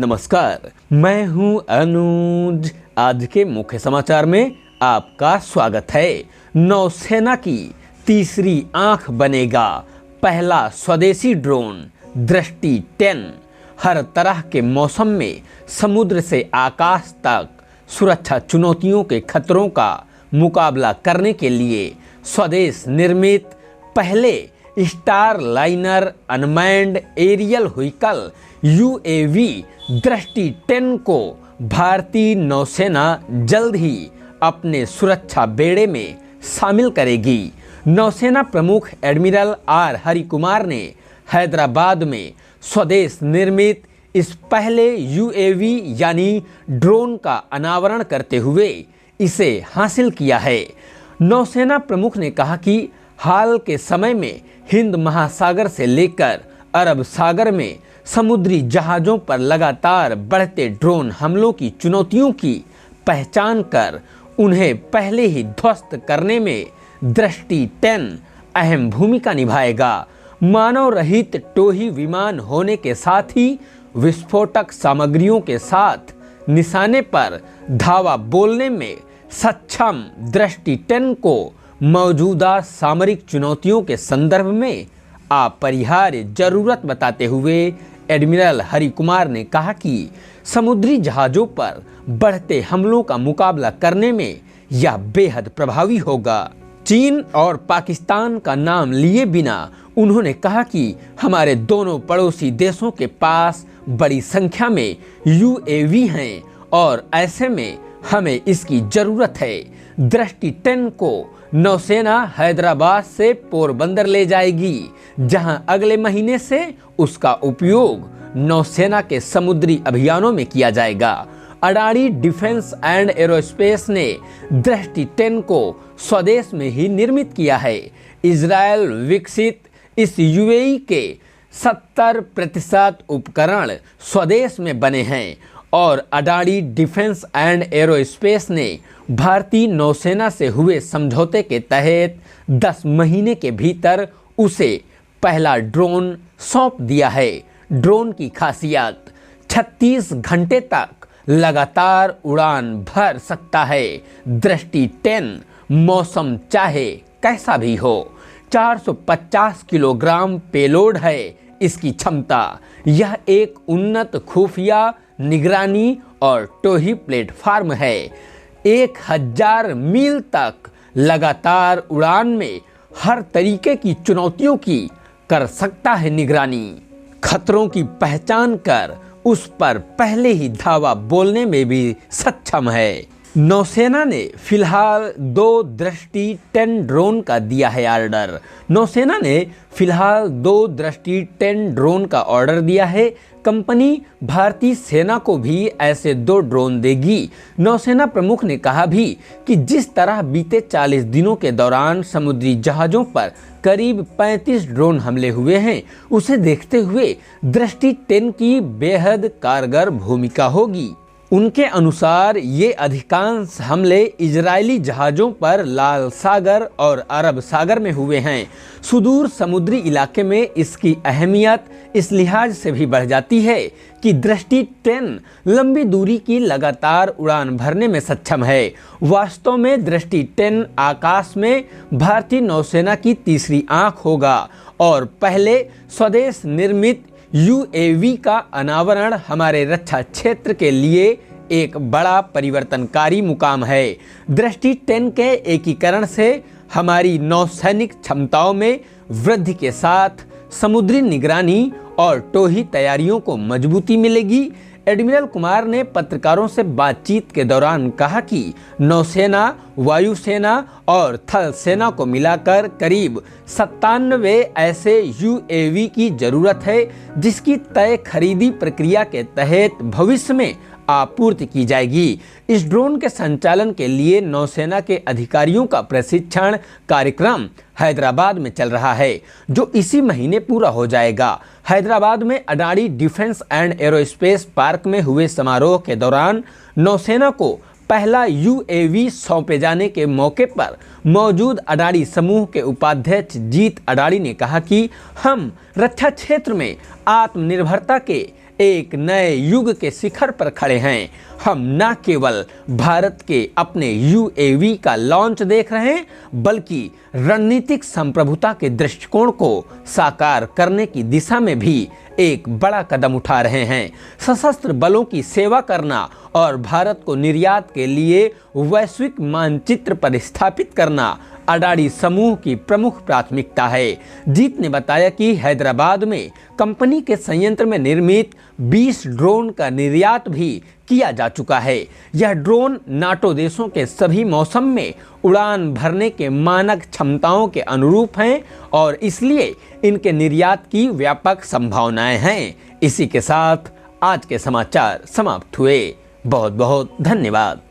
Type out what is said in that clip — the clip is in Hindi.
नमस्कार, मैं हूं अनुज। आज के मुख्य समाचार में आपका स्वागत है। नौसेना की तीसरी आंख बनेगा पहला स्वदेशी ड्रोन दृष्टि 10। हर तरह के मौसम में समुद्र से आकाश तक सुरक्षा चुनौतियों के खतरों का मुकाबला करने के लिए स्वदेश निर्मित पहले Starliner unmanned aerial vehicle UAV Drishti 10 को भारतीय नौसेना जल्द ही अपने सुरक्षा बेड़े में शामिल करेगी। नौसेना प्रमुख एडमिरल आर हरिकुमार ने हैदराबाद में स्वदेश निर्मित इस पहले यूएवी यानी ड्रोन का अनावरण करते हुए इसे हासिल किया है। नौसेना प्रमुख ने कहा कि हाल के समय में हिंद महासागर से लेकर अरब सागर में समुद्री जहाज़ों पर लगातार बढ़ते ड्रोन हमलों की चुनौतियों की पहचान कर उन्हें पहले ही ध्वस्त करने में दृष्टि 10 अहम भूमिका निभाएगा। मानव रहित टोही विमान होने के साथ ही विस्फोटक सामग्रियों के साथ निशाने पर धावा बोलने में सक्षम दृष्टि 10 को मौजूदा सामरिक चुनौतियों के संदर्भ में अपरिहार्य जरूरत बताते हुए एडमिरल हरिकुमार ने कहा कि समुद्री जहाज़ों पर बढ़ते हमलों का मुकाबला करने में यह बेहद प्रभावी होगा। चीन और पाकिस्तान का नाम लिए बिना उन्होंने कहा कि हमारे दोनों पड़ोसी देशों के पास बड़ी संख्या में यूएवी हैं और ऐसे में हमें इसकी जरूरत है। दृष्टि 10 को नौसेना हैदराबाद से पोरबंदर ले जाएगी, जहां अगले महीने से उसका उपयोग नौसेना के समुद्री अभियानों में किया जाएगा। अडानी डिफेंस एंड एरोस्पेस ने दृष्टि 10 को स्वदेश में ही निर्मित किया है। इजरायल विकसित इस यूएवी के 70% उपकरण स्वदेश में बने हैं और अडानी डिफेंस एंड एरोस्पेस ने भारतीय नौसेना से हुए समझौते के तहत 10 महीने के भीतर उसे पहला ड्रोन सौंप दिया है। ड्रोन की खासियत 36 घंटे तक लगातार उड़ान भर सकता है। दृष्टि 10 मौसम चाहे कैसा भी हो। 450 किलोग्राम पेलोड है इसकी क्षमता। यह एक उन्नत खुफिया निगरानी और टोही प्लेटफार्म है। 1000 मील तक लगातार उड़ान में हर तरीके की चुनौतियों की कर सकता है निगरानी। खतरों की पहचान कर उस पर पहले ही धावा बोलने में भी सक्षम है। नौसेना ने फिलहाल 2 दृष्टि 10 ड्रोन का दिया है ऑर्डर। नौसेना ने फिलहाल 2 दृष्टि 10 ड्रोन का ऑर्डर दिया है। कंपनी भारतीय सेना को भी ऐसे 2 ड्रोन देगी। नौसेना प्रमुख ने कहा भी कि जिस तरह बीते 40 दिनों के दौरान समुद्री जहाज़ों पर करीब 35 ड्रोन हमले हुए हैं, उसे देखते हुए दृष्टि 10 की बेहद कारगर भूमिका होगी। उनके अनुसार ये अधिकांश हमले इजरायली जहाज़ों पर लाल सागर और अरब सागर में हुए हैं। सुदूर समुद्री इलाके में इसकी अहमियत इस लिहाज से भी बढ़ जाती है कि दृष्टि 10 लंबी दूरी की लगातार उड़ान भरने में सक्षम है। वास्तव में दृष्टि 10 आकाश में भारतीय नौसेना की तीसरी आंख होगा और पहले स्वदेश निर्मित यूएवी का अनावरण हमारे रक्षा क्षेत्र के लिए एक बड़ा परिवर्तनकारी मुकाम है। दृष्टि 10 के एकीकरण से हमारी नौसैनिक क्षमताओं में वृद्धि के साथ समुद्री निगरानी और टोही तैयारियों को मजबूती मिलेगी। एडमिरल कुमार ने पत्रकारों से बातचीत के दौरान कहा कि नौसेना, वायुसेना और थल सेना को मिलाकर करीब 97 ऐसे यूएवी की जरूरत है, जिसकी तय खरीदी प्रक्रिया के तहत भविष्य में आपूर्ति की जाएगी। इस ड्रोन के संचालन के लिए नौसेना के अधिकारियों का प्रशिक्षण कार्यक्रम हैदराबाद में चल रहा है, जो इसी महीने पूरा हो जाएगा। हैदराबाद में Adani defence and aerospace park में हुए समारोह के दौरान नौसेना को पहला यूएवी सौंपे जाने के मौके पर मौजूद अडानी समूह के उपाध्यक्ष जीत अडानी ने कहा कि हम रक्षा क्षेत्र में आत्मनिर्भरता के एक नए युग के शिखर पर खड़े हैं। हम न केवल भारत के अपने UAV का लॉन्च देख रहे हैं, बल्कि रणनीतिक संप्रभुता के दृष्टिकोण को साकार करने की दिशा में भी एक बड़ा कदम उठा रहे हैं। सशस्त्र बलों की सेवा करना और भारत को निर्यात के लिए वैश्विक मानचित्र पर स्थापित करना अडानी समूह की प्रमुख प्राथमिकता है। जीत ने बताया कि हैदराबाद में कंपनी के संयंत्र में निर्मित 20 ड्रोन का निर्यात भी किया जा चुका है। यह ड्रोन नाटो देशों के सभी मौसम में उड़ान भरने के मानक क्षमताओं के अनुरूप हैं और इसलिए इनके निर्यात की व्यापक संभावनाएं हैं। इसी के साथ आज के समाचार समाप्त हुए। बहुत बहुत धन्यवाद।